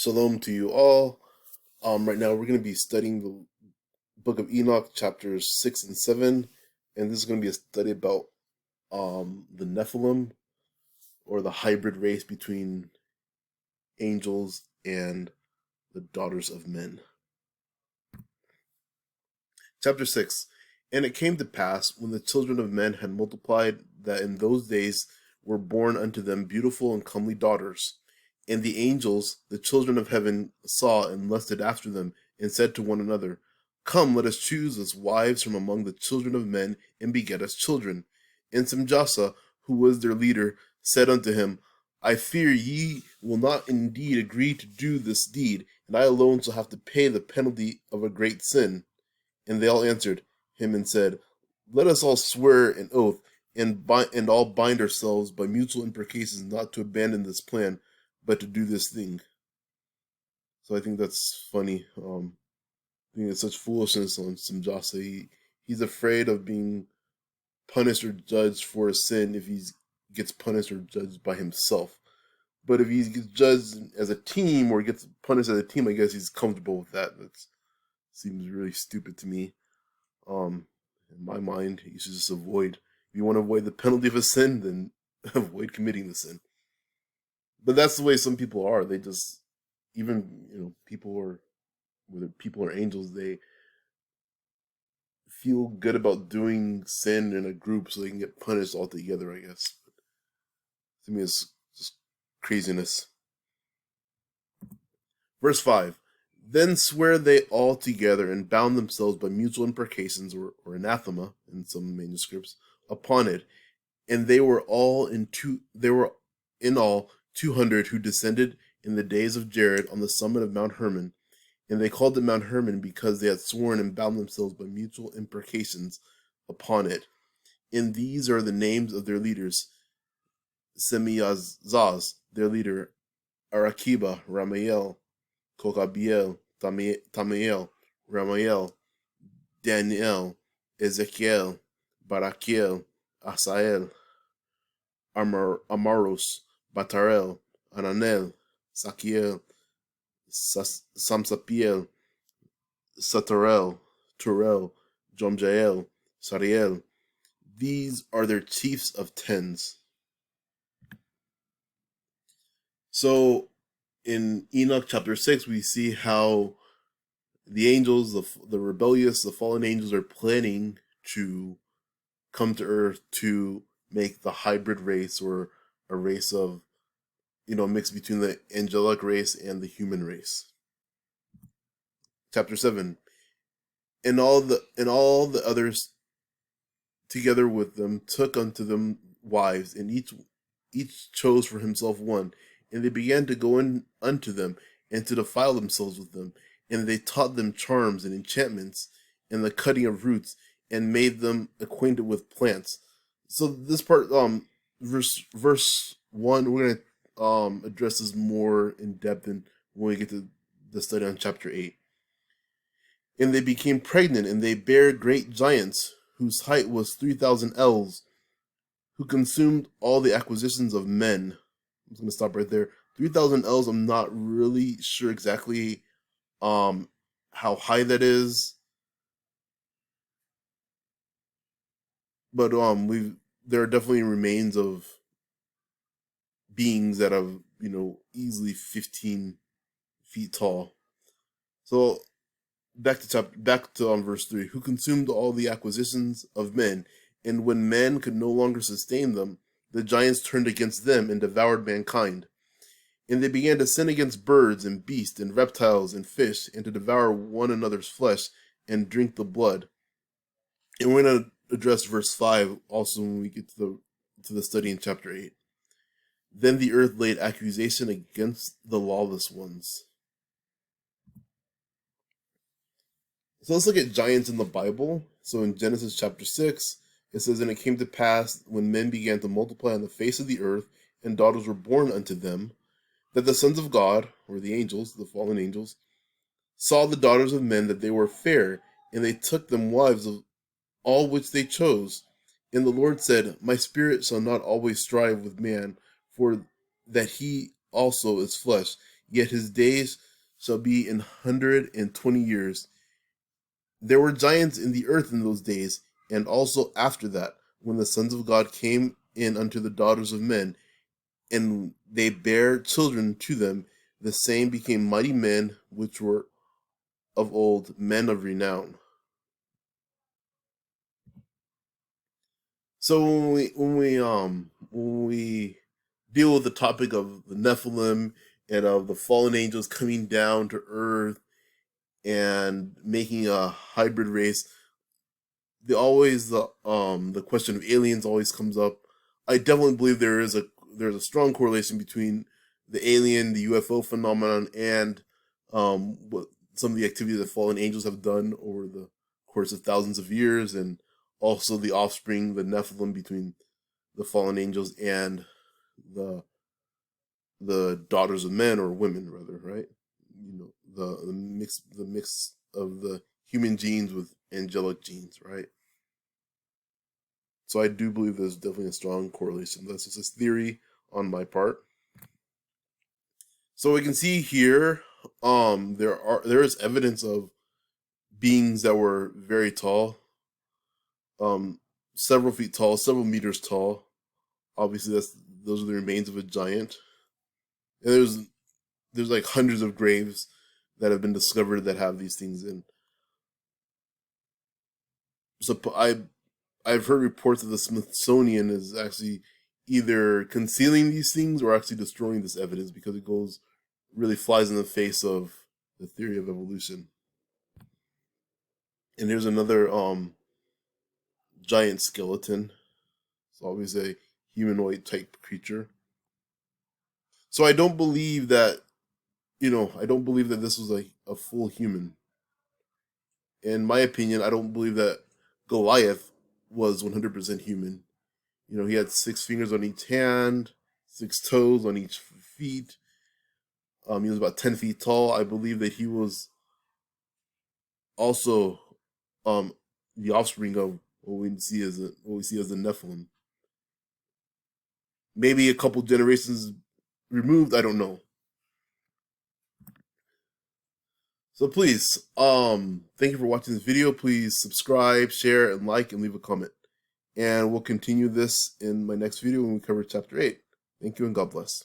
Shalom to you all. Right now we're going to be studying the Book of Enoch, chapters 6 and 7, and this is going to be a study about the Nephilim, or the hybrid race between angels and the daughters of men. Chapter 6. And it came to pass, when the children of men had multiplied, that in those days were born unto them beautiful and comely daughters. And the angels, the children of heaven, saw and lusted after them, and said to one another, Come, let us choose us wives from among the children of men, and beget us children. And Simjasa, who was their leader, said unto him, I fear ye will not indeed agree to do this deed, and I alone shall have to pay the penalty of a great sin. And they all answered him and said, Let us all swear an oath, and all bind ourselves by mutual imprecations not to abandon this plan, but to do this thing. So I think that's funny. I think it's such foolishness on Simjasa. He's afraid of being punished or judged for a sin if he gets punished or judged by himself. But if he gets judged as a team or gets punished as a team, I guess he's comfortable with that. That seems really stupid to me. In my mind, you should just avoid. If you want to avoid the penalty of a sin, then avoid committing the sin. But that's the way some people are. They just, even, whether people are angels, they feel good about doing sin in a group so they can get punished altogether, I guess. But to me, it's just craziness. Verse 5. Then swear they all together and bound themselves by mutual imprecations, or anathema in some manuscripts, upon it. And they were in all 200 who descended in the days of Jared on the summit of Mount Hermon. And they called it Mount Hermon because they had sworn and bound themselves by mutual imprecations upon it. And these are the names of their leaders: Semiazaz, their leader; Arakiba, Ramael; Kokabiel, Tamael, Ramael; Daniel, Ezekiel, Barakiel, Asael; Amaros, Batarel, Ananel, Sakiel, Samsapiel, Satarel, Turel, Jomjael, Sariel. These are their chiefs of tens. So in Enoch chapter 6, we see how the angels, the rebellious, the fallen angels, are planning to come to earth to make the hybrid race, or a race of, mix between the angelic race and the human race. Chapter 7. And all the others together with them took unto them wives, and each chose for himself one. And they began to go in unto them, and to defile themselves with them. And they taught them charms and enchantments, and the cutting of roots, and made them acquainted with plants. So this part, verse 1, we're going to address this more in depth when we get to the study on chapter 8. And they became pregnant, and they bare great giants, whose height was 3,000 ells, who consumed all the acquisitions of men. I'm going to stop right there. 3,000 ells, I'm not really sure exactly how high that is. But there are definitely remains of beings that have, easily 15 feet tall. So back to verse 3. Who consumed all the acquisitions of men, and when man could no longer sustain them, the giants turned against them and devoured mankind. And they began to sin against birds and beasts and reptiles and fish, and to devour one another's flesh and drink the blood. And we're going to address verse 5 also when we get to the study in chapter 8. Then the earth laid accusation against the lawless ones. So let's look at giants in the Bible. So in Genesis chapter 6, it says, And it came to pass, when men began to multiply on the face of the earth, and daughters were born unto them, that the sons of God, or the angels, the fallen angels, saw the daughters of men that they were fair, and they took them wives of all which they chose. And the Lord said, My spirit shall not always strive with man, for that he also is flesh. yet his days shall be 120 years. There were giants in the earth in those days, and also after that, when the sons of God came in unto the daughters of men, and they bare children to them, the same became mighty men which were of old, men of renown. So when we deal with the topic of the Nephilim and of the fallen angels coming down to earth and making a hybrid race, the question of aliens always comes up. I definitely believe there's a strong correlation between the alien, the UFO phenomenon, and what some of the activities that fallen angels have done over the course of thousands of years, and also the offspring, the Nephilim, between the fallen angels and the the daughters of men, or women rather, right? The mix of the human genes with angelic genes, right? So I do believe there's definitely a strong correlation. That's just a theory on my part. So we can see here, there is evidence of beings that were very tall, um, several feet tall, several meters tall. Obviously, those are the remains of a giant. And there's like hundreds of graves that have been discovered that have these things in. So I've heard reports that the Smithsonian is actually either concealing these things or actually destroying this evidence because it goes really flies in the face of the theory of evolution. And here's another giant skeleton. It's always a humanoid type creature. So I don't believe that this was a full human. In my opinion, I don't believe that Goliath was 100% human. He had 6 fingers on each hand, 6 toes on each feet. He was about 10 feet tall. I believe that he was also um, the offspring of what we see as the Nephilim. Maybe a couple generations removed. I don't know. So please, thank you for watching this video. Please subscribe, share, and like, and leave a comment. And we'll continue this in my next video when we cover chapter 8. Thank you and God bless.